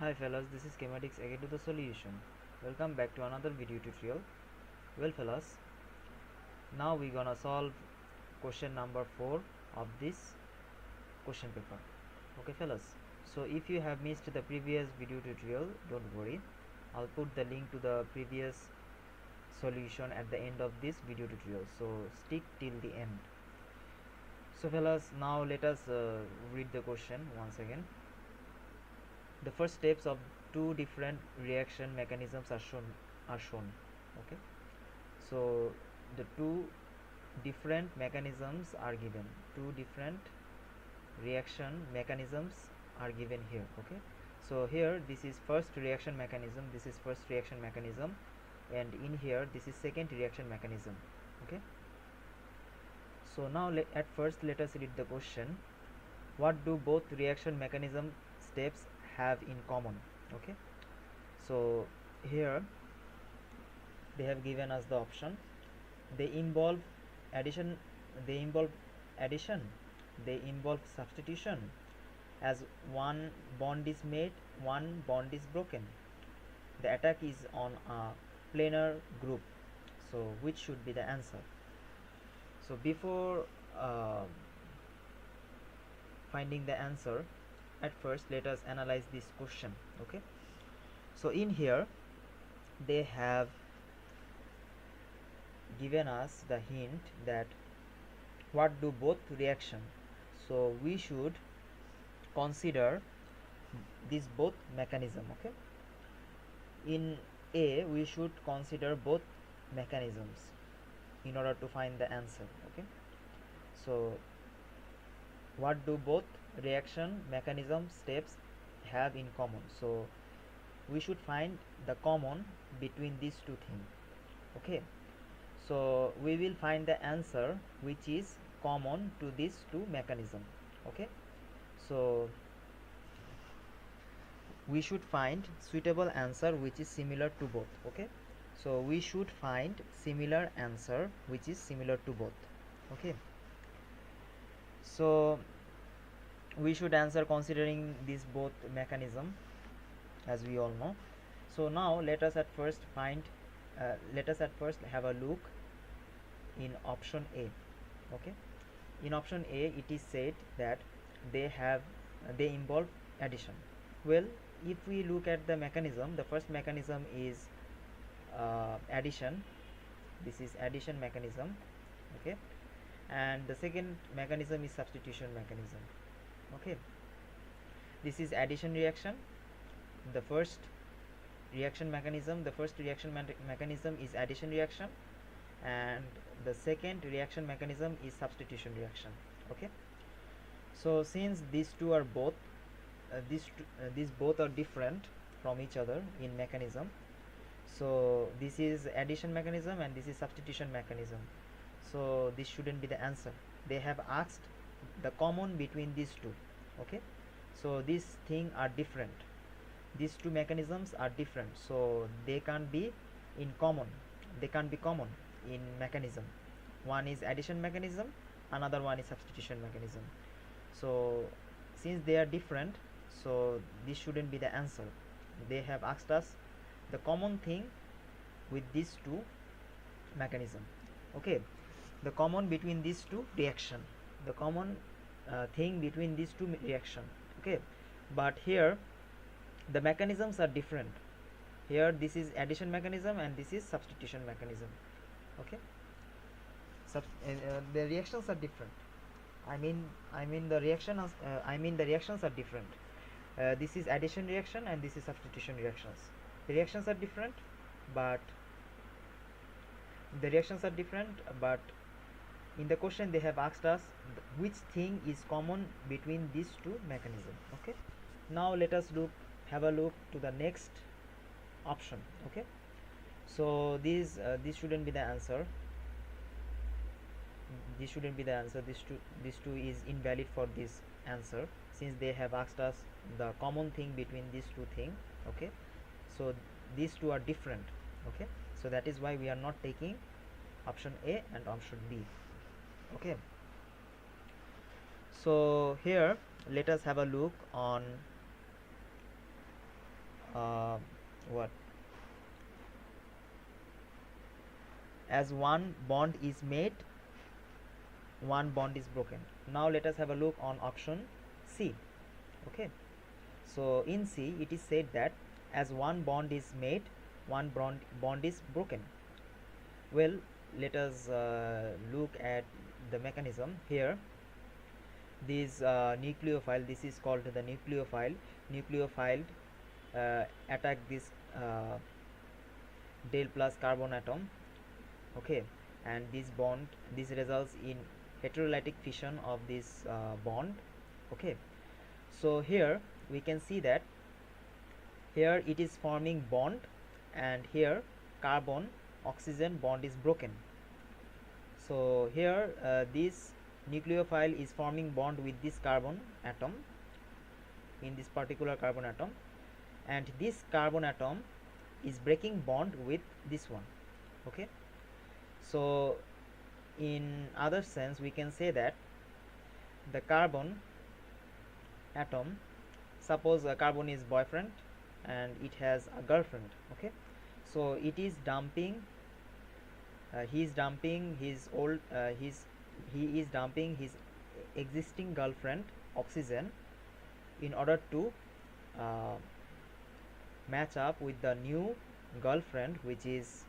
Hi fellas, this is Chemaddicts again to the solution. Welcome back to another video tutorial. Well fellas, now we're gonna solve question number 4 of this question paper. Okay fellas, so if you have missed the previous video tutorial, don't worry. I'll put the link to the previous solution at the end of this video tutorial, so stick till the end. So fellas, now let us read the question once again. The first steps of two different reaction mechanisms are shown. Okay, so the two different mechanisms are given. Two different reaction mechanisms are given here. Okay, so here this is first reaction mechanism, this is first reaction mechanism, and in here this is second reaction mechanism. Okay, so now at first let us read the question. What do both reaction mechanism steps have in common? Okay, so here they have given us the option. They involve addition, they involve addition, they involve substitution. As one bond is made, one bond is broken. The attack is on a planar group. So which should be the answer? So before finding the answer, at first let us analyze this question. Okay, so in here they have given us the hint that what do both reaction, so we should consider this both mechanism. Okay, in A we should consider both mechanisms in order to find the answer. Okay, so what do both reaction mechanism steps have in common? So we should find the common between these two things. Okay, so we will find the answer which is common to these two mechanisms. Okay, so we should find suitable answer which is similar to both. Okay, so we should find similar answer which is similar to both. Okay, so we should answer considering these both mechanism, as we all know. So now let us at first have a look in option A. Okay, in option A it is said that they involve addition. Well, if we look at the mechanism, the first mechanism is addition. This is addition mechanism. Okay, and the second mechanism is substitution mechanism. Okay, this is addition reaction. The first reaction mechanism is addition reaction, and the second reaction mechanism is substitution reaction. Okay, so since these two are both these both are different from each other in mechanism, so this is addition mechanism and this is substitution mechanism, so this shouldn't be the answer. They have asked the common between these two. Okay, so these things are different, these two mechanisms are different, so they can't be in common, they can't be common in mechanism. One is addition mechanism, another one is substitution mechanism. So since they are different, so this shouldn't be the answer. They have asked us the common thing with these two mechanism. Okay, the common between these two reaction, the common thing between these two reaction. Okay, but here the mechanisms are different. Here this is addition mechanism and this is substitution mechanism. Okay, the reactions are different. I mean the reactions are different. This is addition reaction and this is substitution reactions. The reactions are different, but in the question they have asked us which thing is common between these two mechanisms. Okay, now let us have a look to the next option. Okay, so this shouldn't be the answer. This shouldn't be the answer. This two is invalid for this answer, since they have asked us the common thing between these two things. Okay, so these two are different. Okay, so that is why we are not taking option A and option B. Okay, so here let us have a look on what as one bond is made, one bond is broken. Now let us have a look on option C. Okay, so in C it is said that as one bond is made, one bond is broken. Well, let us look at the mechanism here. This nucleophile, this is called the nucleophile attack this del plus carbon atom. Okay, and this results in heterolytic fission of this bond. Okay, so here we can see that here it is forming bond, and here carbon oxygen bond is broken. So here this nucleophile is forming bond with this carbon atom, in this particular carbon atom, and this carbon atom is breaking bond with this one. Okay, so in other sense we can say that the carbon atom, suppose a carbon is boyfriend and it has a girlfriend. Okay, so it is dumping he is dumping his existing girlfriend oxygen in order to uh, match up with the new girlfriend, which is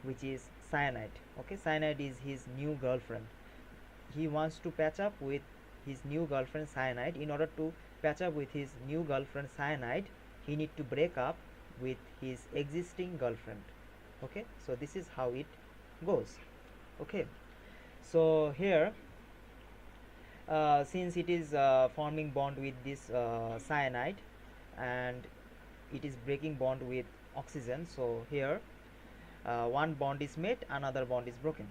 which is cyanide. Okay, cyanide is his new girlfriend. He wants to patch up with his new girlfriend cyanide. In order to patch up with his new girlfriend cyanide, he need to break up with his existing girlfriend. Okay, so this is how it goes. Okay, so here since it is forming bond with this cyanide and it is breaking bond with oxygen, so here one bond is made, another bond is broken.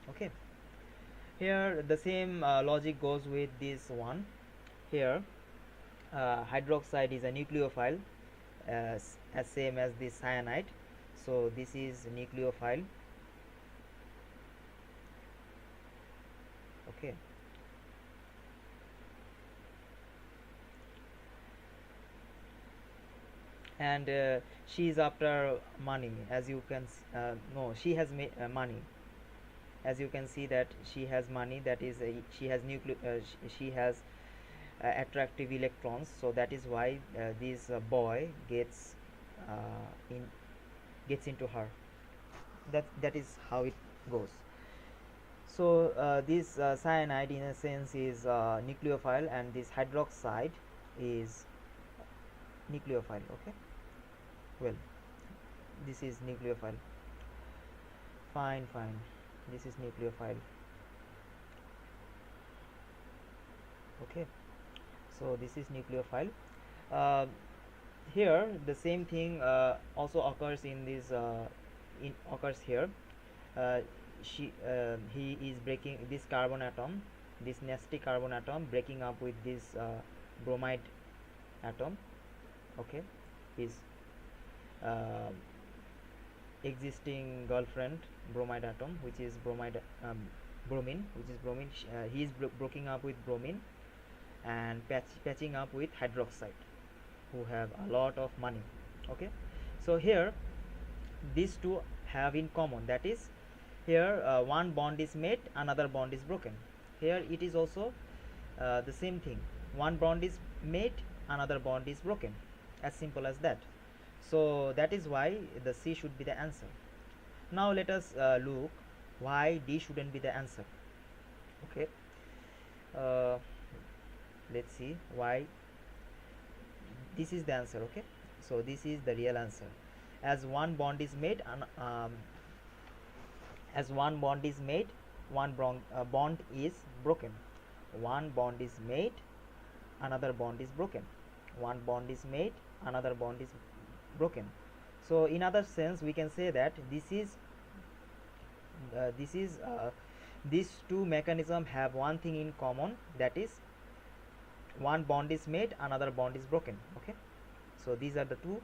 Okay, here the same logic goes with this one. Here hydroxide is a nucleophile as same as this cyanide, so this is nucleophile. Okay, and she is after money, as you can no, she has money. As you can see that she has money, that is she has she has attractive electrons, so that is why this boy gets in gets into her. That is how it goes. So this cyanide in a sense is nucleophile, and this hydroxide is nucleophile. Okay, well, this is nucleophile. Fine, this is nucleophile. Okay, so this is nucleophile. uh, Here the same thing also occurs in this occurs here. He is breaking this carbon atom, this nasty carbon atom, breaking up with this bromide atom. Okay, his uh, existing girlfriend bromide atom, which is bromine, he is breaking up with bromine and patching up with hydroxide, who have a lot of money. Okay, so here these two have in common, that is here one bond is made, another bond is broken. Here it is also the same thing, one bond is made, another bond is broken, as simple as that. So that is why the C should be the answer. Now let us look why D shouldn't be the answer. Okay, uh, let's see why this is the answer. Okay, so this is the real answer. As one bond is made, one bond is broken. One bond is made, another bond is broken. One bond is made, another bond is broken. So in other sense we can say that these two mechanisms have one thing in common, that is one bond is made, another bond is broken. Okay, so these are the two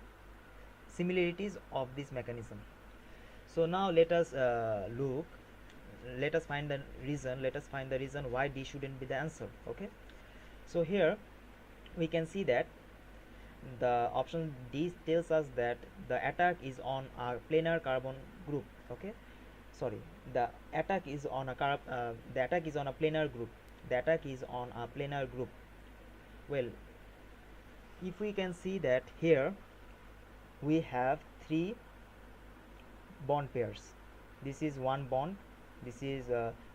similarities of this mechanism. So now let us find the reason why D shouldn't be the answer. Okay, so here we can see that the option D tells us that the attack is on a planar carbon group. Okay, sorry, the attack is on a the attack is on a planar group. The attack is on a planar group. Well, if we can see that here we have three bond pairs. This is one bond. This is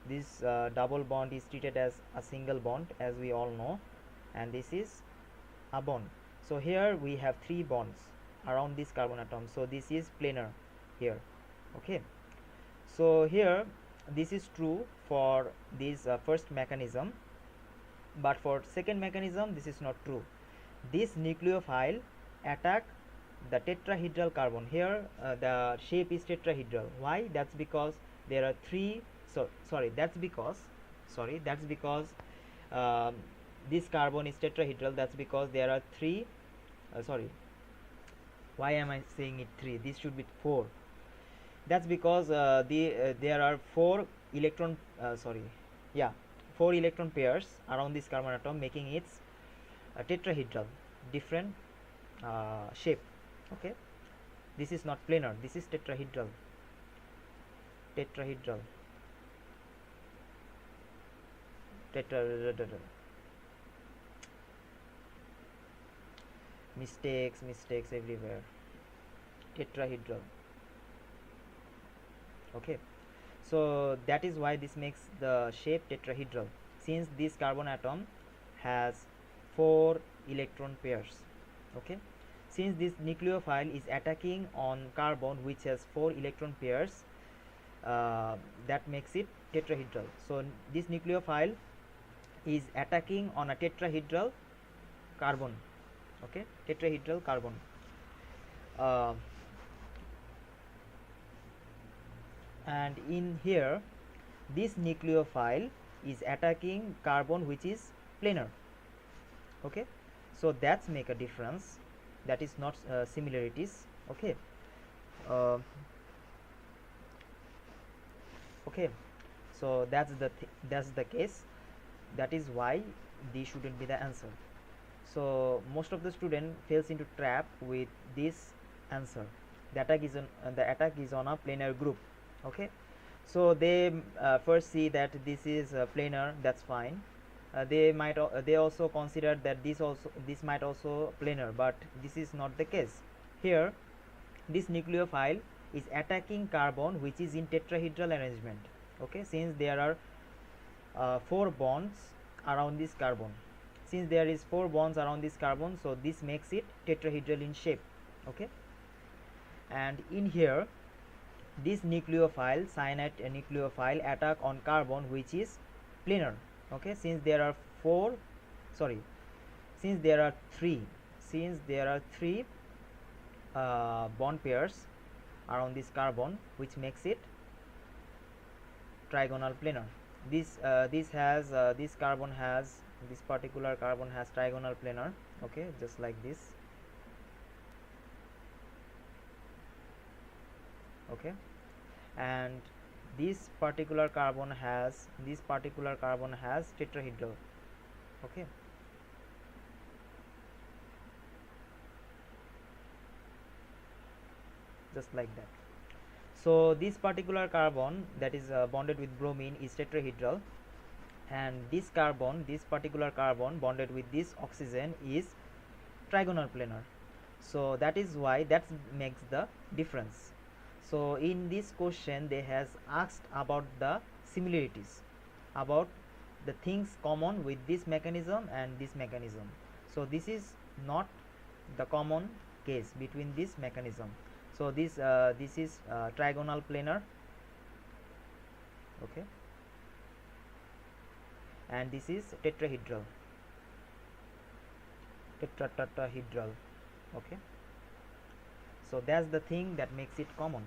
this double bond is treated as a single bond, as we all know, and this is a bond. So here we have three bonds around this carbon atom, so this is planar here. Okay, so here this is true for this first mechanism, but for second mechanism this is not true. This nucleophile attack the tetrahedral carbon. Here the shape is tetrahedral. Why? That's because there are three, that's because this carbon is tetrahedral. That's because there are three why am I saying it three? This should be four. That's because there are four electron four electron pairs around this carbon atom, making it tetrahedral, different shape. Okay, this is not planar, this is tetrahedral. Mistakes everywhere. Tetrahedral. Okay, so that is why this makes the shape tetrahedral, since this carbon atom has four electron pairs. Okay, since this nucleophile is attacking on carbon which has four electron pairs, that makes it tetrahedral. So this nucleophile is attacking on a tetrahedral carbon. Okay, tetrahedral carbon. And in here this nucleophile is attacking carbon which is planar. Okay, so that's make a difference, that is not similarities. Okay, okay, so that's the case. That is why D shouldn't be the answer. So most of the student fails into trap with this answer. The attack is on a planar group. Okay, so they first see that this is planar, that's fine. They also consider that this might also planar, but this is not the case. Here this nucleophile is attacking carbon which is in tetrahedral arrangement. Okay, since there are four bonds around this carbon, since there is four bonds around this carbon, so this makes it tetrahedral in shape. Okay, and in here this nucleophile, cyanide nucleophile, attack on carbon which is planar. Okay, since there are three bond pairs around this carbon, which makes it trigonal planar. This particular carbon has trigonal planar. Okay, just like this. Okay, and this particular carbon has tetrahedral. Okay, just like that. So this particular carbon that is bonded with bromine is tetrahedral, and this particular carbon bonded with this oxygen is trigonal planar. So that is why that makes the difference. So in this question they has asked about the similarities, about the things common with this mechanism and this mechanism. So this is not the common case between this mechanism. So this is trigonal planar. Okay, and this is tetrahedral. Okay, so that's the thing that makes it common.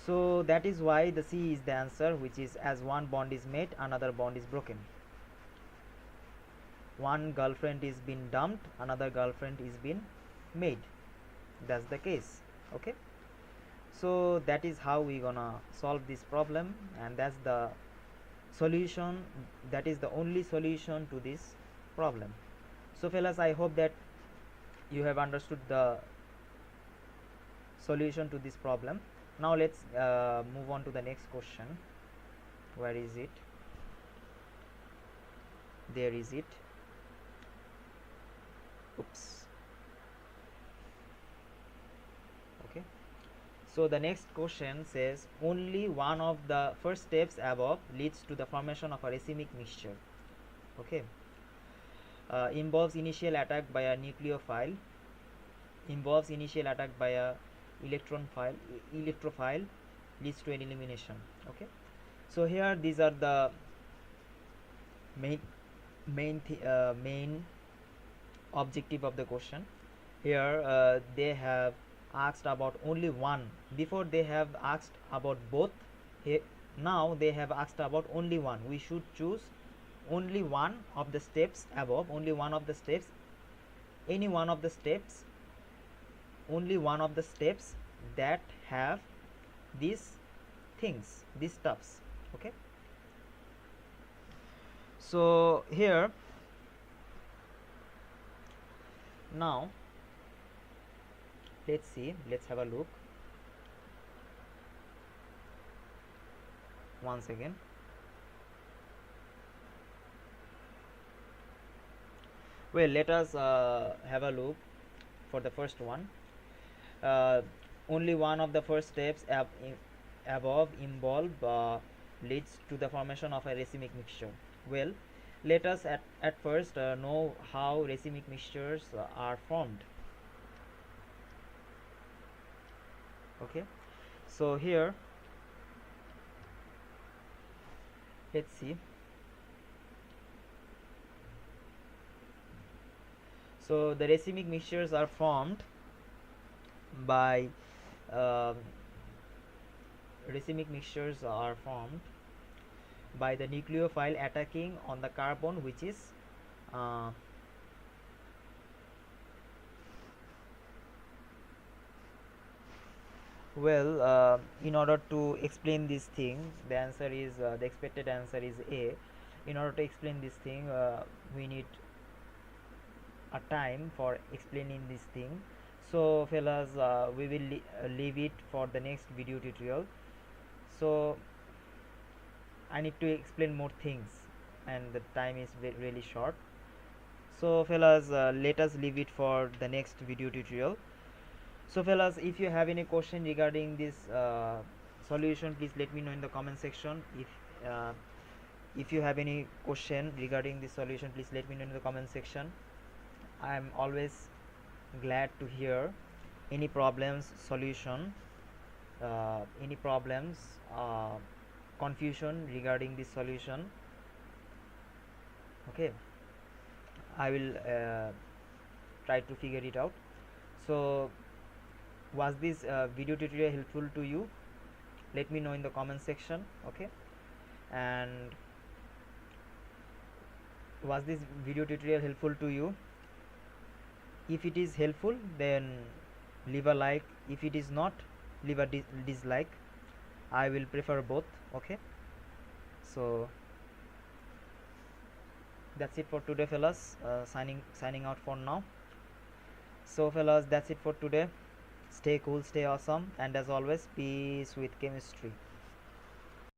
So that is why the C is the answer, which is as one bond is made, another bond is broken. One girlfriend is being dumped, another girlfriend is being made. That's the case. Okay, so that is how we gonna solve this problem, and that's the solution. That is the only solution to this problem. So fellas, I hope that you have understood the solution to this problem. Now let's move on to the next question. Where is it? There is it. Oops. Okay, so the next question says only one of the first steps above leads to the formation of a racemic mixture. Okay, involves initial attack by a nucleophile, involves initial attack by a electrophile, leads to an elimination. Okay, so here these are the main objective of the question. Here they have asked about only one. Before they have asked about both. Here, now they have asked about only one. We should choose only one of the steps above, only one of the steps, any one of the steps, only one of the steps that have these things, these stuffs. Okay, so here now let's see, let's have a look once again. Well, let us have a look for the first one. Only one of the first steps above involve leads to the formation of a racemic mixture. Well, let us at first know how racemic mixtures are formed. Okay, so here let's see. So the racemic mixtures are formed by the nucleophile attacking on the carbon which is in order to explain this thing, the answer is the expected answer is A. In order to explain this thing, we need a time for explaining this thing. So fellas, we will leave it for the next video tutorial. So I need to explain more things and the time is really short. So fellas, let us leave it for the next video tutorial. So fellas, if you have any question regarding this solution, please let me know in the comment section. If you have any question regarding this solution, please let me know in the comment section. I am always glad to hear any problems, solution, any problems, confusion regarding this solution. Okay, I will try to figure it out. So was this video tutorial helpful to you? Let me know in the comment section. Okay, and was this video tutorial helpful to you? If it is helpful, then leave a like. If it is not, leave a dislike. I will prefer both. Okay, so that's it for today fellas. Signing out for now. So fellas, that's it for today. Stay cool, stay awesome, and as always, peace with chemistry.